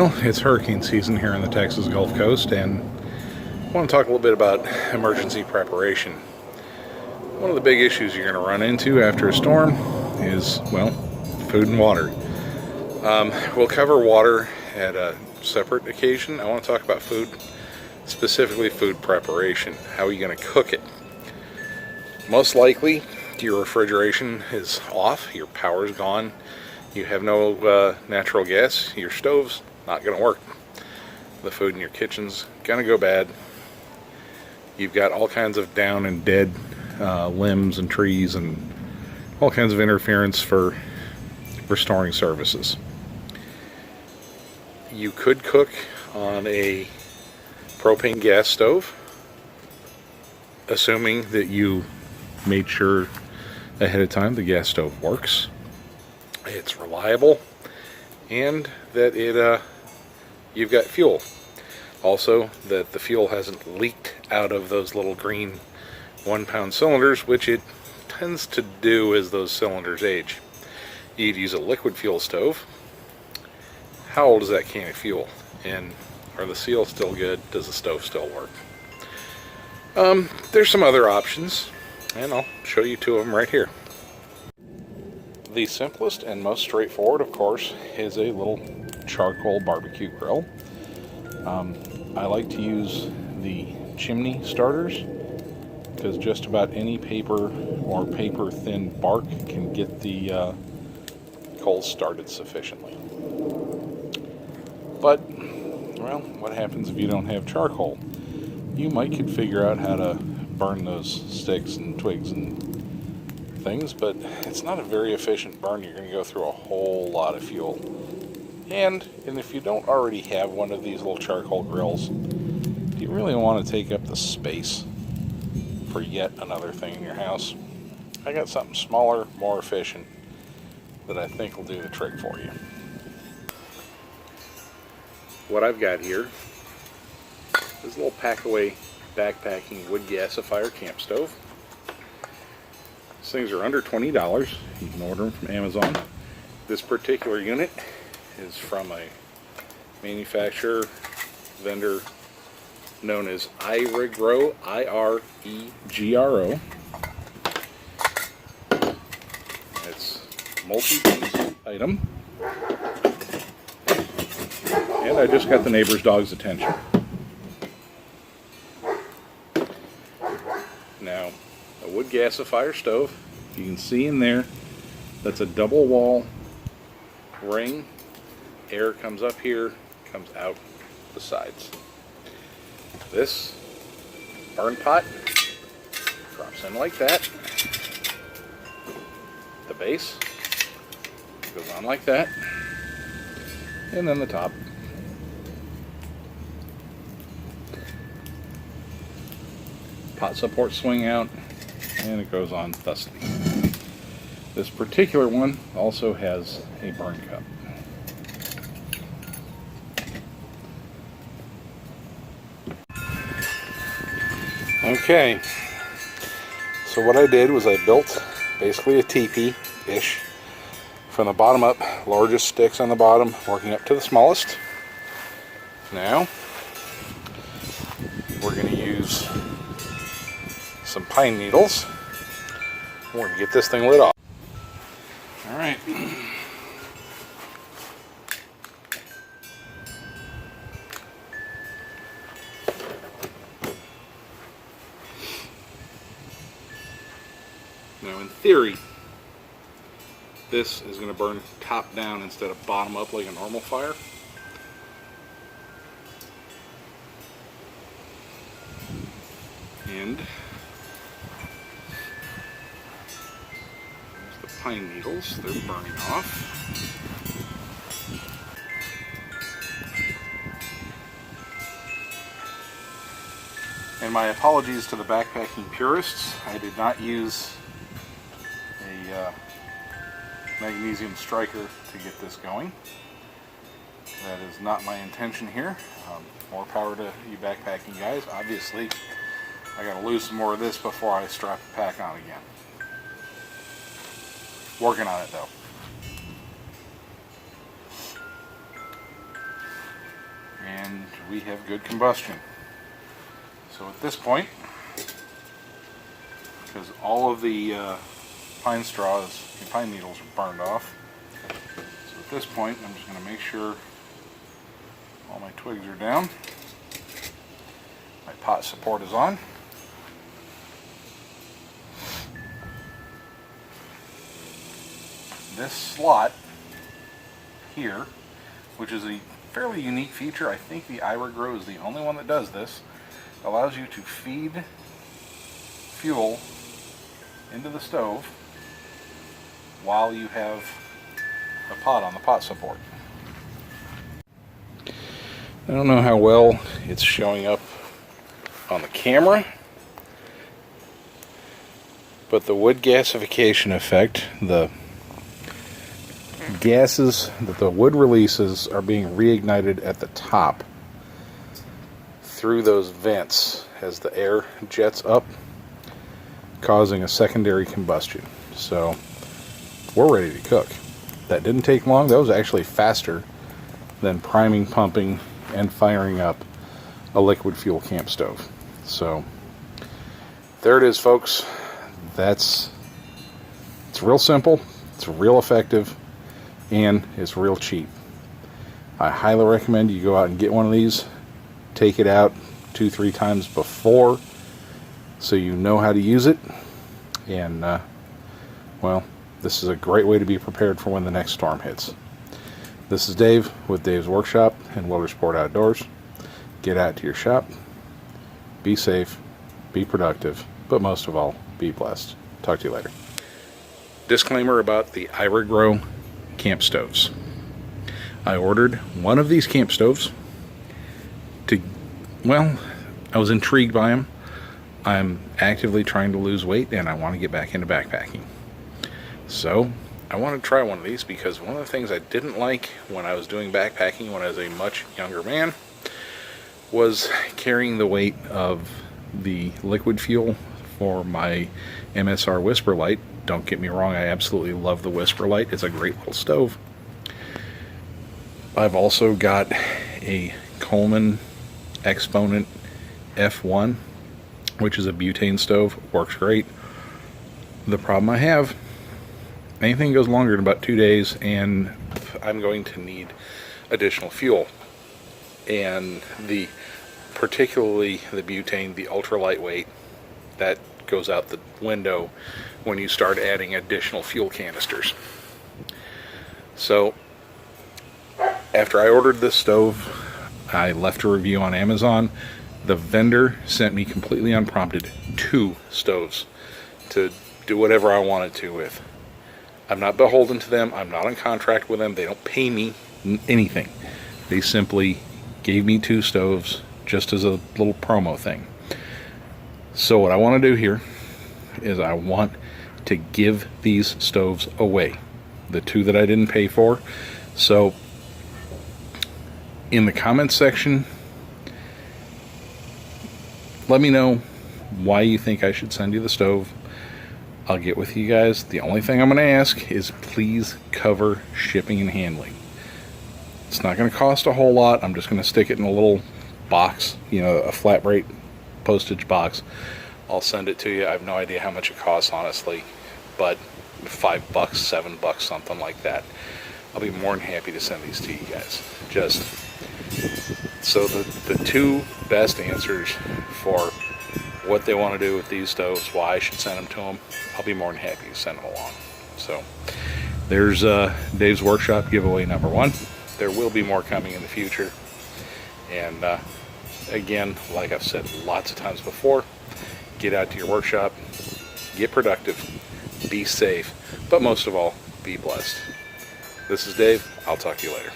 Well, it's hurricane season here in the Texas Gulf Coast, and I want to talk a little bit about emergency preparation. One of the big issues you're going to run into after a storm is, well, food and water. We'll cover water at a separate occasion. I want to talk about food, specifically food preparation. How are you going to cook it? Most likely, your refrigeration is off, your power's gone, you have no natural gas, your stove's not going to work. The food in your kitchen's going to go bad. You've got all kinds of down and dead limbs and trees and all kinds of interference for restoring services. You could cook on a propane gas stove, assuming that you made sure ahead of time the gas stove works, it's reliable, and that you've got fuel. Also, that the fuel hasn't leaked out of those little green 1-pound cylinders, which it tends to do as those cylinders age. You'd use a liquid fuel stove. How old is that can of fuel? And are the seals still good? Does the stove still work? There's some other options, and I'll show you two of them right here. The simplest and most straightforward, of course, is a little charcoal barbecue grill. I like to use the chimney starters because just about any paper or paper thin bark can get the coals started sufficiently. But, well, what happens if you don't have charcoal? You might could figure out how to burn those sticks and twigs and things, but it's not a very efficient burn. You're going to go through a whole lot of fuel. And if you don't already have one of these little charcoal grills, do you really want to take up the space for yet another thing in your house? I got something smaller, more efficient, that I think will do the trick for you. What I've got here is a little pack-away backpacking wood gasifier camp stove. These things are under $20. You can order them from Amazon. This particular unit is from a manufacturer, vendor known as iRegro, I-R-E-G-R-O. It's a multi-piece item. And I just got the neighbor's dog's attention. Now, a wood gasifier stove, you can see in there, that's a double wall ring. Air comes up here, comes out the sides. This burn pot drops in like that. The base goes on like that. And then the top. Pot supports swing out, and it goes on thusly. This particular one also has a burn cup. Okay, so what I did was I built basically a teepee-ish from the bottom up, largest sticks on the bottom, working up to the smallest. Now, we're going to use some pine needles. We're going to get this thing lit off. Alright. Now in theory, this is going to burn top down instead of bottom up like a normal fire. And there's the pine needles, they're burning off. And my apologies to the backpacking purists, I did not use a magnesium striker to get this going. That is not my intention here. More power to you backpacking guys. Obviously, I gotta lose some more of this before I strap the pack on again. Working on it though. and we have good combustion. So at this point, because all of the pine straws and pine needles are burned off, so at this point I'm just going to make sure all my twigs are down, my pot support is on. This slot here, which is a fairly unique feature, I think the iRegro is the only one that does this, allows you to feed fuel into the stove while you have a pot on the pot support. I don't know how well it's showing up on the camera, but the wood gasification effect, the gases that the wood releases are being reignited at the top through those vents as the air jets up, causing a secondary combustion. So we're ready to cook. That didn't take long. That was actually faster than priming, pumping, and firing up a liquid fuel camp stove. So there it is, folks. It's real simple, it's real effective, and it's real cheap. I highly recommend you go out and get one of these. Take it out 2-3 times before so you know how to use it. And well, this is a great way to be prepared for when the next storm hits. This is Dave with Dave's Workshop and Wildersport Outdoors. Get out to your shop, be safe, be productive, but most of all, be blessed. Talk to you later. Disclaimer about the iRegro camp stoves. I ordered one of these camp stoves I was intrigued by them. I'm actively trying to lose weight and I want to get back into backpacking. So I want to try one of these because one of the things I didn't like when I was doing backpacking when I was a much younger man was carrying the weight of the liquid fuel for my MSR Whisper Light. Don't get me wrong, I absolutely love the Whisper Light. It's a great little stove. I've also got a Coleman Exponent F1, which is a butane stove. Works great. The problem I have, anything goes longer than about 2 days and I'm going to need additional fuel. And particularly the butane, the ultra lightweight, that goes out the window when you start adding additional fuel canisters. So after I ordered this stove, I left a review on Amazon. The vendor sent me completely unprompted 2 stoves to do whatever I wanted to with. I'm not beholden to them. I'm not on contract with them. They don't pay me anything. They simply gave me 2 stoves just as a little promo thing. So what I want to do here is I want to give these stoves away. The 2 that I didn't pay for. So in the comments section, let me know why you think I should send you the stove. I'll get with you guys. The only thing I'm going to ask is please cover shipping and handling. It's not going to cost a whole lot. I'm just going to stick it in a little box, a flat rate postage box. I'll send it to you. I have no idea how much it costs, honestly, but $5, $7, something like that. I'll be more than happy to send these to you guys. Just so the 2 best answers for what they want to do with these stoves, why I should send them to them, I'll be more than happy to send them along. So there's Dave's Workshop giveaway number 1. There will be more coming in the future. And again, like I've said lots of times before, get out to your workshop, get productive, be safe, but most of all, be blessed. This is Dave. I'll talk to you later.